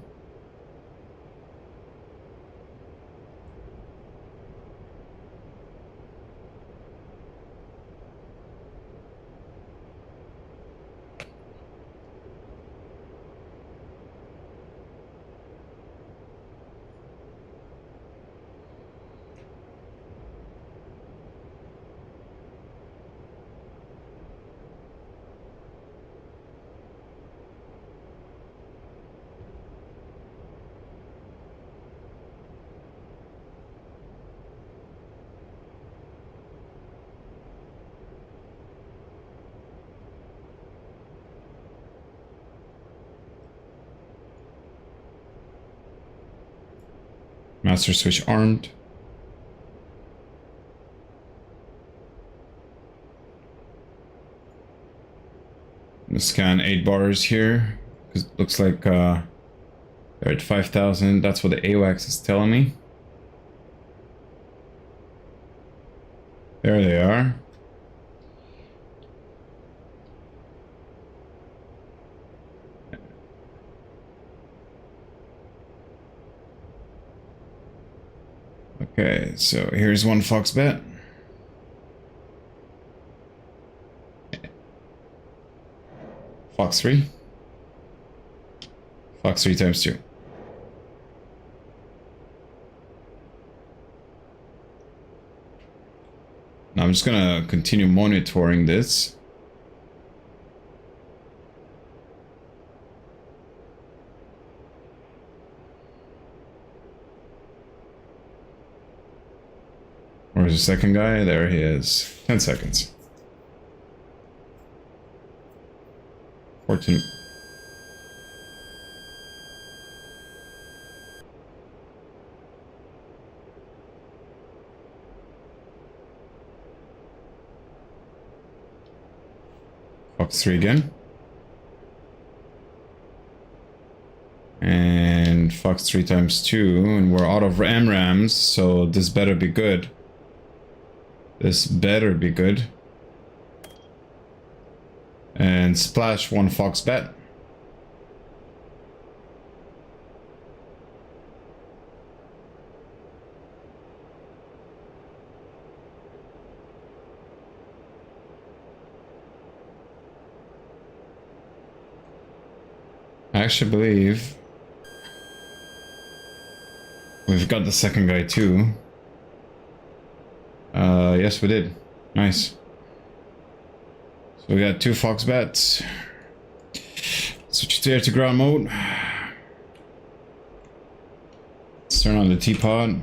Master switch armed. I'm gonna scan 8 bars here. It looks like they're at 5,000. That's what the AWACS is telling me. There they are. Okay, so here's one fox bet. Fox 3. Fox 3 times 2. Now I'm just gonna continue monitoring this. Where's the second guy? There he is. 10 seconds. 14. Fox 3 again. And Fox 3 times 2. And we're out of rams, so this better be good. This better be good. And splash one fox bet. I actually believe we've got the second guy too. Yes, we did. Nice. So we got 2 fox bats. Switch to air to ground mode. Let's turn on the teapot.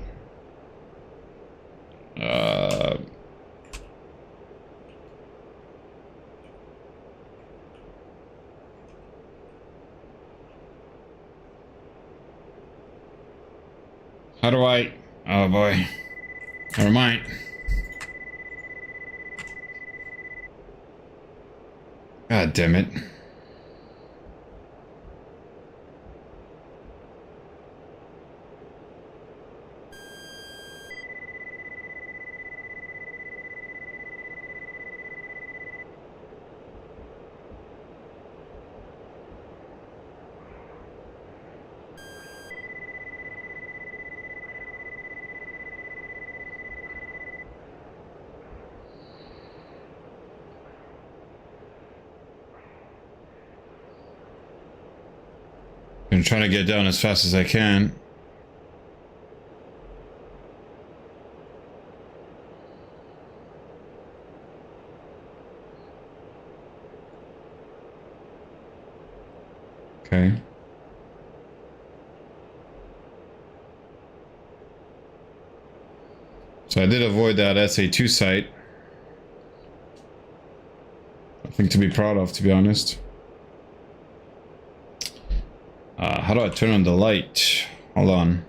How do I? Oh boy. Never mind. God damn it. I'm trying to get down as fast as I can. Okay. So I did avoid that SA2 site. Nothing to be proud of, to be honest. How do I turn on the light? Hold on.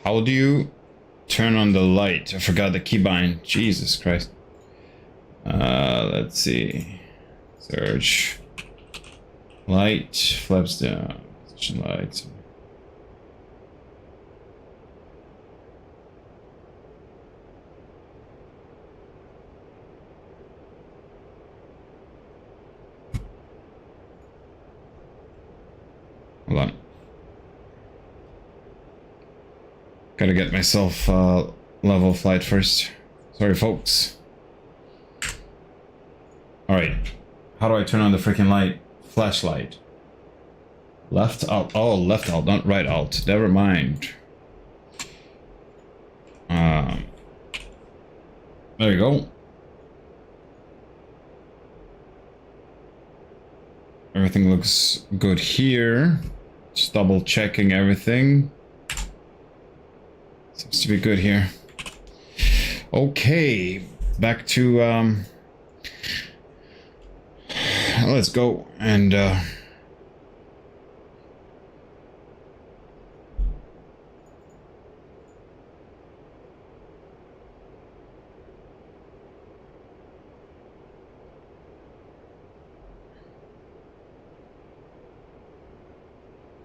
How do you turn on the light? I forgot the keybind. Jesus Christ. Let's see. Search. Light. Flaps down. Position lights. Hold on. Gotta get myself level flight first. Sorry, folks. Alright. How do I turn on the freaking light? Flashlight. Left alt. Oh, left alt, not right alt. Never mind. There you go. Everything looks good here. Just double checking everything. Seems to be good here. Okay, back to let's go and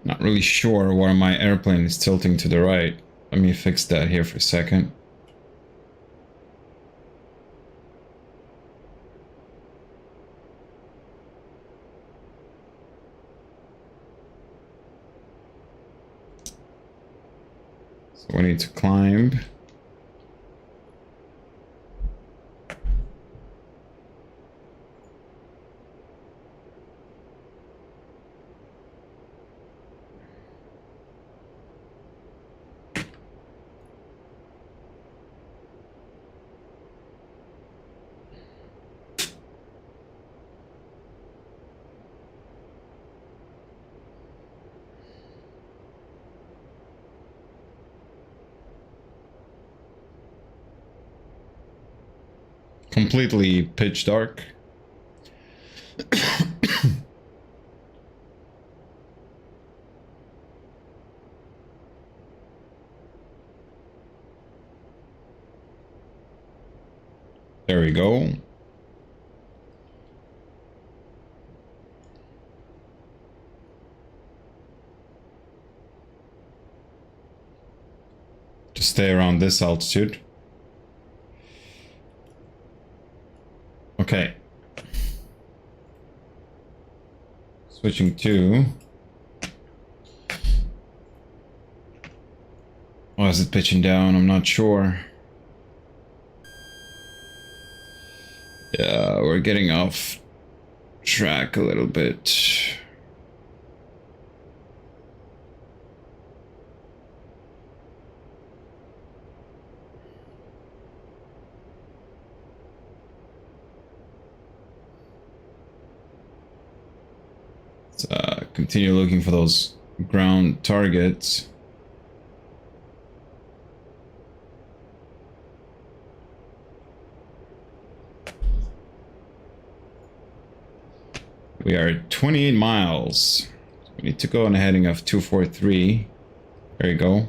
not really sure why my airplane is tilting to the right. Let me fix that here for a second. So we need to climb. Completely pitch dark. There we go. Just stay around this altitude. Okay. Switching to... Oh, is it pitching down? I'm not sure. Yeah, we're getting off track a little bit. Let's continue looking for those ground targets. We are at 28 miles. We need to go on a heading of 243. There you go.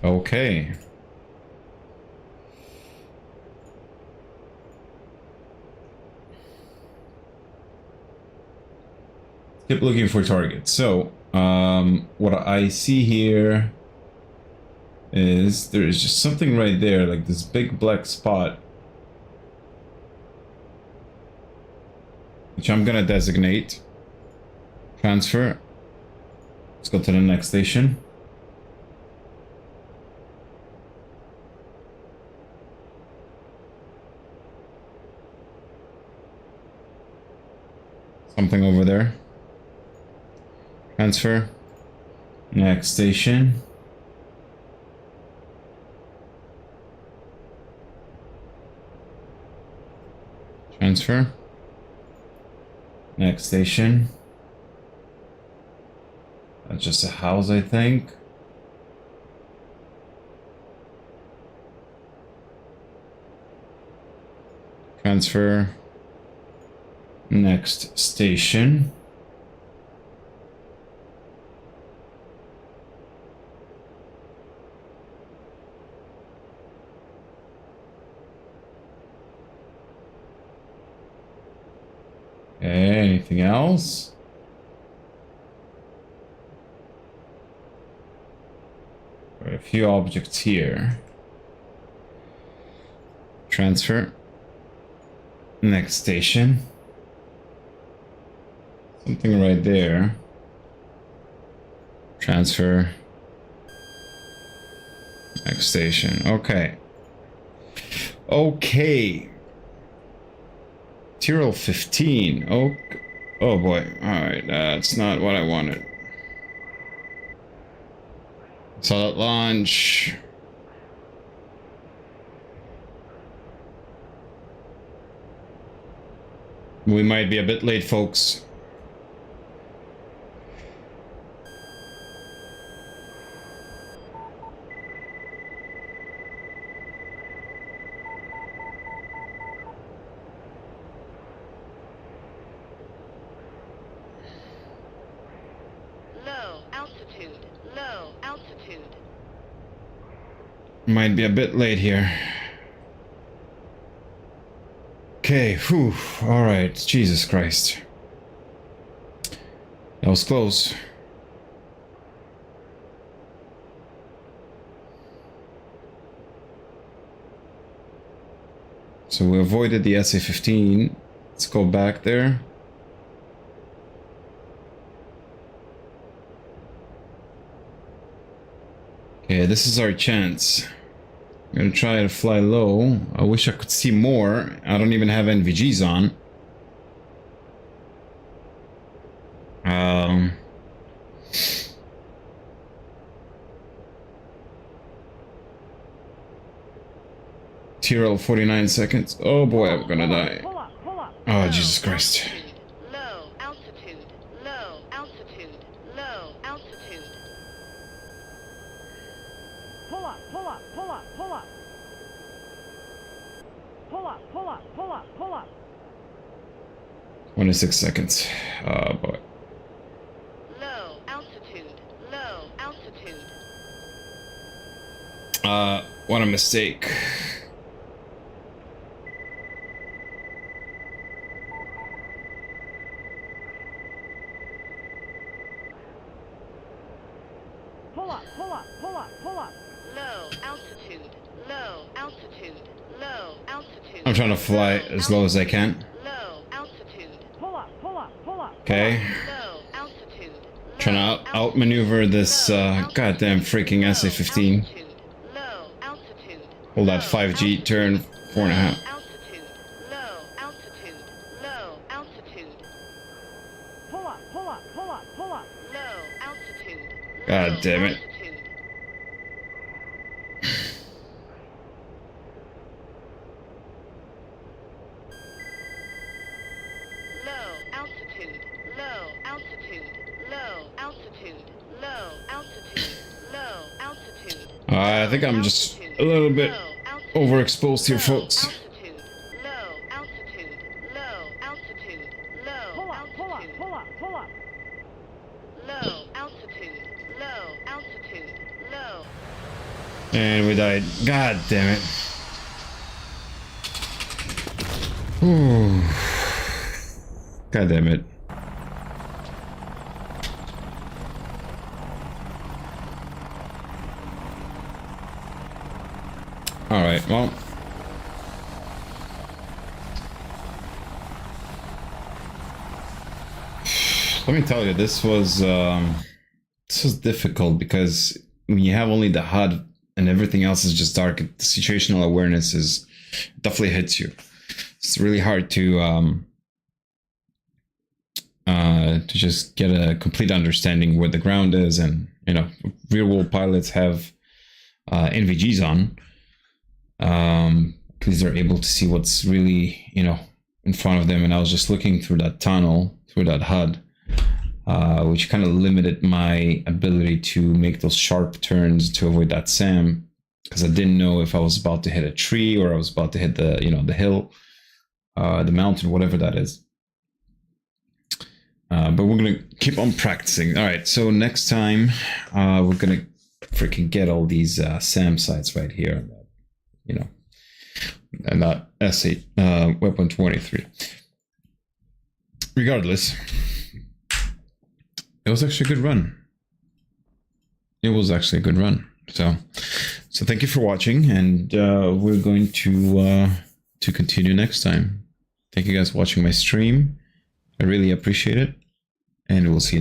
Okay. Keep looking for targets. So, what I see here is there is just something right there, like this big black spot. which I'm gonna designate. Transfer. Let's go to the next station. Something over there. Transfer. Next station. Transfer. Next station. That's just a house, I think. Transfer. Next station. Okay, anything else? There are a few objects here. Transfer. Next station. Something right there. Transfer. Next station. Okay. Okay. Tyrrell 15. Oh boy. Alright, that's not what I wanted. Solid launch. We might be a bit late, folks. Low altitude. Might be a bit late here. Okay, whew. Alright, Jesus Christ. That was close. So we avoided the SA-15. Let's go back there. Okay, this is our chance. I'm gonna try to fly low. I wish I could see more. I don't even have NVGs on. Tyrrell 49 seconds. Oh boy, I'm gonna die. Oh, Jesus Christ. Low altitude. Low altitude. Low altitude. Pull up, pull up, pull up, pull up. Pull up, pull up, pull up, pull up. 26 seconds. Oh boy. Low altitude. Low altitude. What a mistake. Pull up, pull up, pull up, pull up. Low altitude. Low altitude. Low altitude. I'm trying to fly as low as I can. Low altitude. Pull up, pull up, pull up. Okay. Low altitude. Trying to outmaneuver this goddamn freaking SA-15. Low altitude. Hold that 5G turn 4.5. Altitude. Low altitude. Low altitude. Pull up, pull up, pull up, pull up. Low altitude. God damn it. Altitude. Low altitude. Low altitude. Low altitude. Low altitude. Low altitude. I think I'm just a little bit overexposed here, folks. Altitude. Low altitude. Low altitude. Low Pull up, pull up, altitude. pull up, pull up. Low altitude. Low altitude. Low. And we died. God damn it. Ooh. God damn it. Alright, well. Let me tell you, this was difficult because when you have only the HUD and everything else is just dark, the situational awareness is definitely hits you. It's really hard to just get a complete understanding where the ground is, and you know, real world pilots have NVGs on because they're able to see what's really, you know, in front of them. And I was just looking through that tunnel, through that HUD, which kind of limited my ability to make those sharp turns to avoid that SAM, because I didn't know if I was about to hit a tree or I was about to hit the, you know, the hill, the mountain, whatever that is. But we're gonna keep on practicing. All right, so next time we're gonna freaking get all these SAM sites right here, you know, and that S8 weapon 23. Regardless, it was actually a good run. It was actually a good run. So thank you for watching, and we're going to continue next time. Thank you guys for watching my stream. I really appreciate it, and we'll see you next time.